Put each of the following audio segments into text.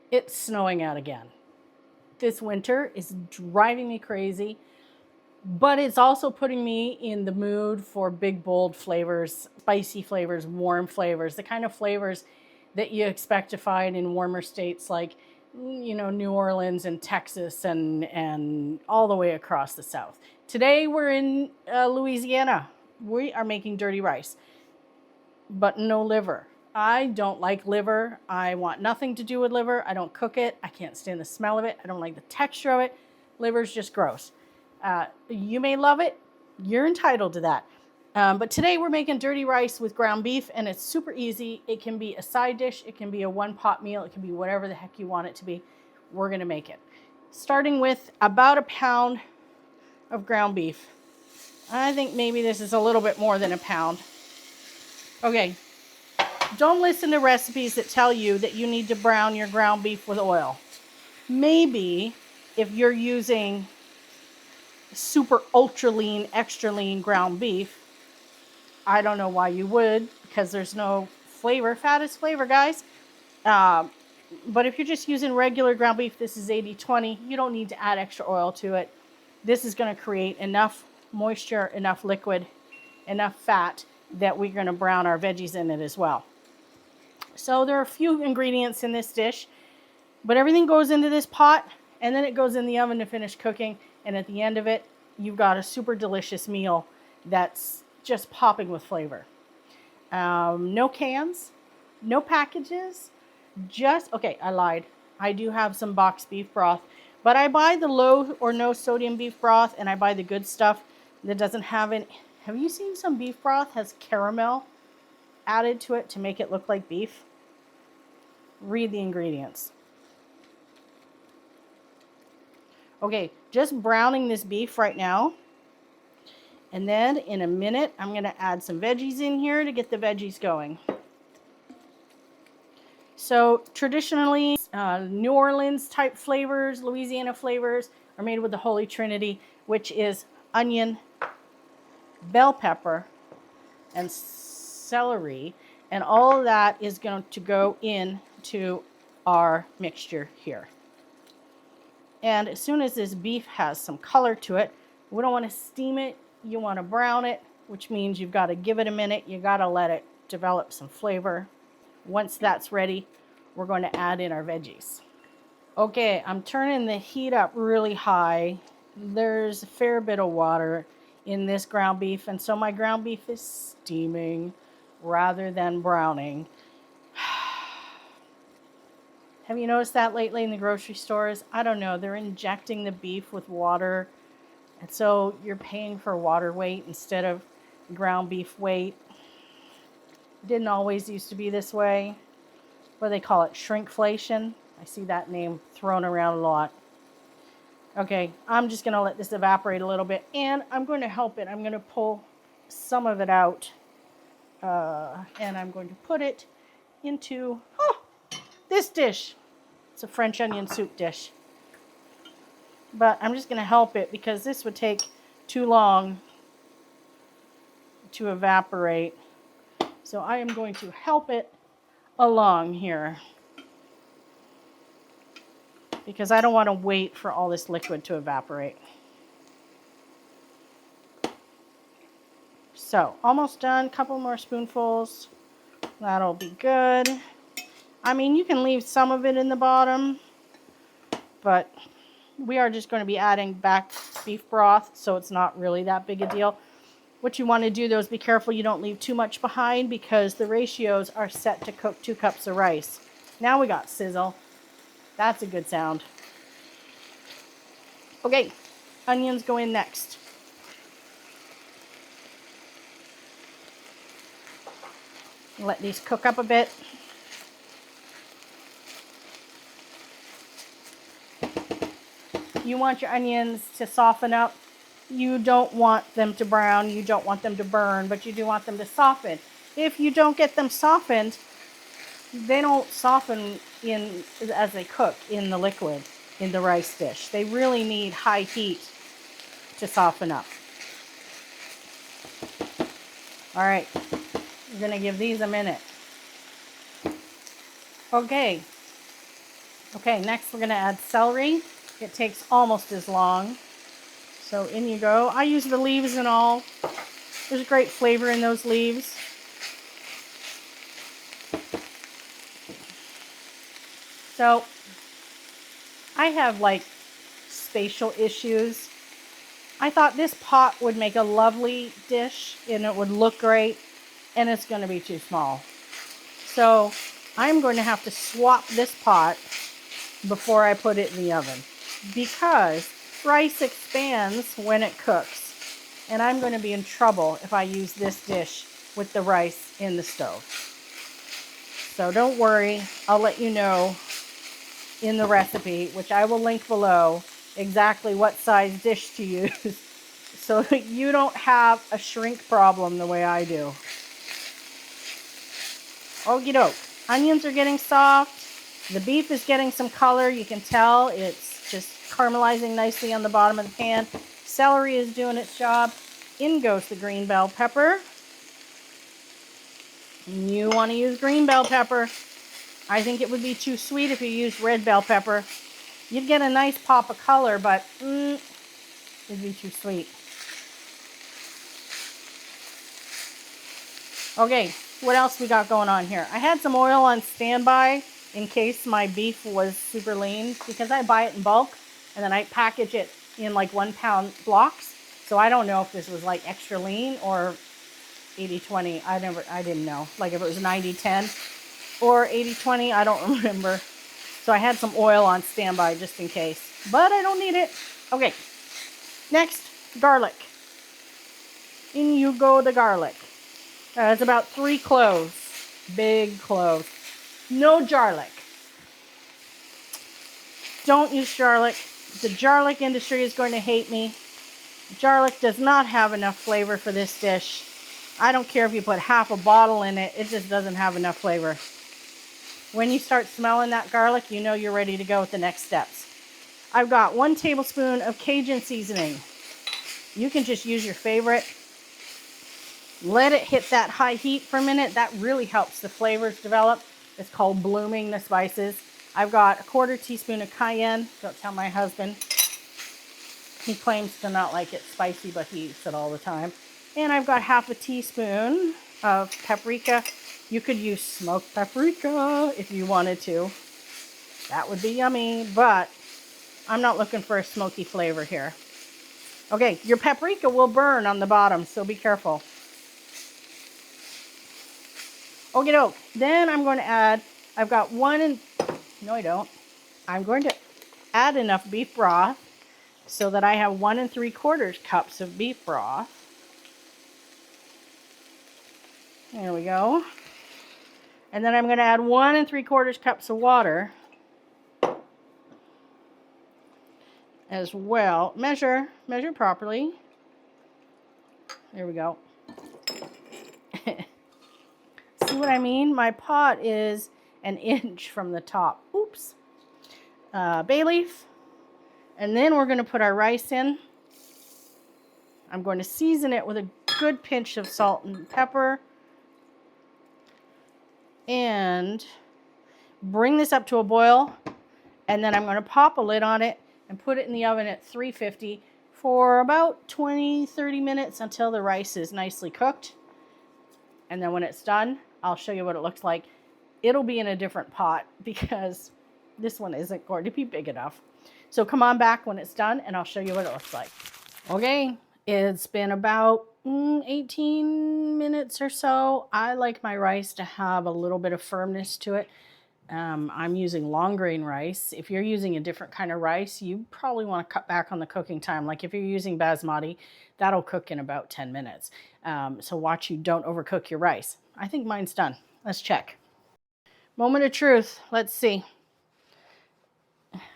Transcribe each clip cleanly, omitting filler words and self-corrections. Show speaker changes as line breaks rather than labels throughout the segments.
It's snowing out again. This winter is driving me crazy, but it's also putting me in the mood for big, bold flavors, spicy flavors, warm flavors, the kind of flavors that you expect to find in warmer states like, New Orleans and Texas and all the way across the South. Today we're in Louisiana. We are making dirty rice, but no liver. I don't like liver. I want nothing to do with liver. I don't cook it. I can't stand the smell of it. I don't like the texture of it. Liver's just gross. You may love it. You're entitled to that. But today we're making dirty rice with ground beef, and it's super easy. It can be a side dish. It can be a one-pot meal. It can be whatever the heck you want it to be. We're going to make it. Starting with about a pound of ground beef. I think maybe this is a little bit more than a pound. Okay, don't listen to recipes that tell you that you need to brown your ground beef with oil. Maybe if you're using super ultra lean, extra lean ground beef, I don't know why you would, because there's no flavor. Fat is flavor, guys. But if you're just using regular ground beef, this is 80-20. You don't need to add extra oil to it. This is going to create enough moisture, enough liquid, enough fat that we're going to brown our veggies in it as well. So there are a few ingredients in this dish, but everything goes into this pot and then it goes in the oven to finish cooking. And at the end of it, you've got a super delicious meal that's just popping with flavor. No cans, no packages, okay, I lied. I do have some boxed beef broth, but I buy the low or no sodium beef broth, and I buy the good stuff that doesn't have any. Have you seen some beef broth has caramel added to it to make it look like beef? Read the ingredients. Okay, just browning this beef right now. And then in a minute, I'm going to add some veggies in here to get the veggies going. So traditionally, New Orleans type flavors, Louisiana flavors are made with the Holy Trinity, which is onion, bell pepper, and celery. And all of that is going to go into our mixture here. And as soon as this beef has some color to it, we don't want to steam it. You want to brown it, which means you've got to give it a minute. You got to let it develop some flavor. Once that's ready, we're going to add in our veggies. Okay, I'm turning the heat up really high. There's a fair bit of water in this ground beef, and so my ground beef is steaming rather than browning. Have you noticed that lately in the grocery stores? I don't know, they're injecting the beef with water, and so you're paying for water weight instead of ground beef weight. It didn't always used to be this way. What do they call it? Shrinkflation. I see that name thrown around a lot. Okay, I'm just going to let this evaporate a little bit, and I'm going to help it. I'm going to pull some of it out, and I'm going to put it into this dish. It's a French onion soup dish. But I'm just going to help it because this would take too long to evaporate. So I am going to help it along here because I don't want to wait for all this liquid to evaporate. So almost done. Couple more spoonfuls. That'll be good. I mean, you can leave some of it in the bottom, but we are just going to be adding back beef broth, so it's not really that big a deal. What you want to do, though, is be careful you don't leave too much behind because the ratios are set to cook 2 cups of rice. Now we got sizzle. That's a good sound. Okay, onions go in next. Let these cook up a bit. You want your onions to soften up. You don't want them to brown. You don't want them to burn, but you do want them to soften. If you don't get them softened, they don't soften in as they cook in the liquid in the rice dish. They really need high heat to soften up. All right, we're going to give these a minute. Okay, Okay, next we're gonna add celery. It takes almost as long. So in you go. I use the leaves and all. There's great flavor in those leaves. So I have like spatial issues. I thought this pot would make a lovely dish and it would look great, and it's going to be too small. So I'm going to have to swap this pot before I put it in the oven, because rice expands when it cooks, and I'm going to be in trouble if I use this dish with the rice in the stove. So don't worry, I'll let you know in the recipe, which I will link below, exactly what size dish to use so that you don't have a shrink problem the way I do. Okie doke. Onions are getting soft. The beef is getting some color. You can tell it's just caramelizing nicely on the bottom of the pan. Celery is doing its job. In goes the green bell pepper. You want to use green bell pepper. I think it would be too sweet if you used red bell pepper. You'd get a nice pop of color, but it'd be too sweet. Okay, what else we got going on here? I had some oil on standby in case my beef was super lean, because I buy it in bulk and then I package it in like 1 pound blocks. So I don't know if this was like extra lean or 80-20. I didn't know. Like if it was 90-10 or 80-20, I don't remember. So I had some oil on standby just in case, but I don't need it. Okay, next, garlic. In you go the garlic. It's about 3 cloves, big cloves. No garlic. Don't use garlic. The garlic industry is going to hate me. Garlic does not have enough flavor for this dish. I don't care if you put half a bottle in it, it just doesn't have enough flavor. When you start smelling that garlic, you know you're ready to go with the next steps. I've got 1 tablespoon of Cajun seasoning. You can just use your favorite. Let it hit that high heat for a minute. That really helps the flavors develop. It's called blooming the spices. I've got a 1/4 teaspoon of cayenne. Don't tell my husband. He claims to not like it spicy, but he eats it all the time. And I've got 1/2 teaspoon of paprika. You could use smoked paprika if you wanted to. That would be yummy, but I'm not looking for a smoky flavor here. Okay, your paprika will burn on the bottom, so be careful. Okie doke. Then I'm going to add, I've got no I don't. I'm going to add enough beef broth so that I have 1 3/4 cups of beef broth. There we go. And then I'm going to add 1 3/4 cups of water as well. Measure properly. There we go. See what I mean? My pot is 1 inch from the top. Oops. Bay leaf. And then we're going to put our rice in. I'm going to season it with a good pinch of salt and pepper. And bring this up to a boil. And then I'm going to pop a lid on it and put it in the oven at 350 for about 20-30 minutes until the rice is nicely cooked. And then when it's done, I'll show you what it looks like. It'll be in a different pot because this one isn't going to be big enough. So come on back when it's done and I'll show you what it looks like. Okay, it's been about 18 minutes or so. I like my rice to have a little bit of firmness to it. I'm using long grain rice. If you're using a different kind of rice, you probably want to cut back on the cooking time. Like if you're using basmati, that'll cook in about 10 minutes. So watch you don't overcook your rice. I think mine's done. Let's check. Moment of truth. Let's see.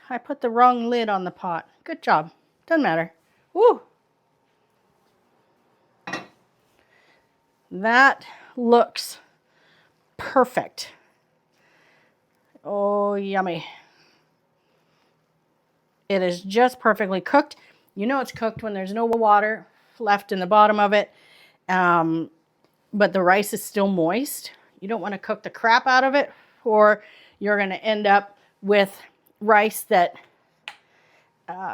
I put the wrong lid on the pot. Good job. Doesn't matter. Woo! That looks perfect. Oh, yummy. It is just perfectly cooked. You know it's cooked when there's no water left in the bottom of it, but the rice is still moist. You don't want to cook the crap out of it, or you're going to end up with rice that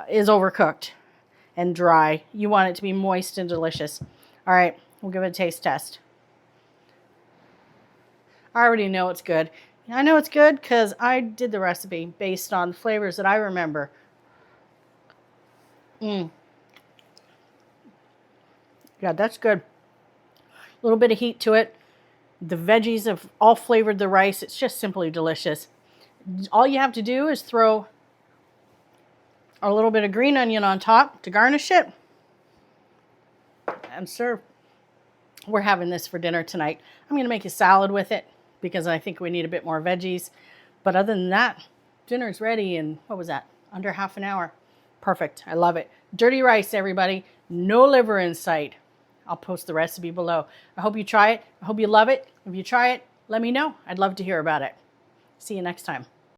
is overcooked and dry. You want it to be moist and delicious. All right, we'll give it a taste test. I already know it's good. I know it's good because I did the recipe based on flavors that I remember. Yeah, that's good. A little bit of heat to it. The veggies have all flavored the rice. It's just simply delicious. All you have to do is throw a little bit of green onion on top to garnish it and serve. We're having this for dinner tonight. I'm going to make a salad with it because I think we need a bit more veggies. But other than that, dinner's ready in, what was that, under half an hour. Perfect. I love it. Dirty rice, everybody. No liver in sight. I'll post the recipe below. I hope you try it. I hope you love it. If you try it, let me know. I'd love to hear about it. See you next time.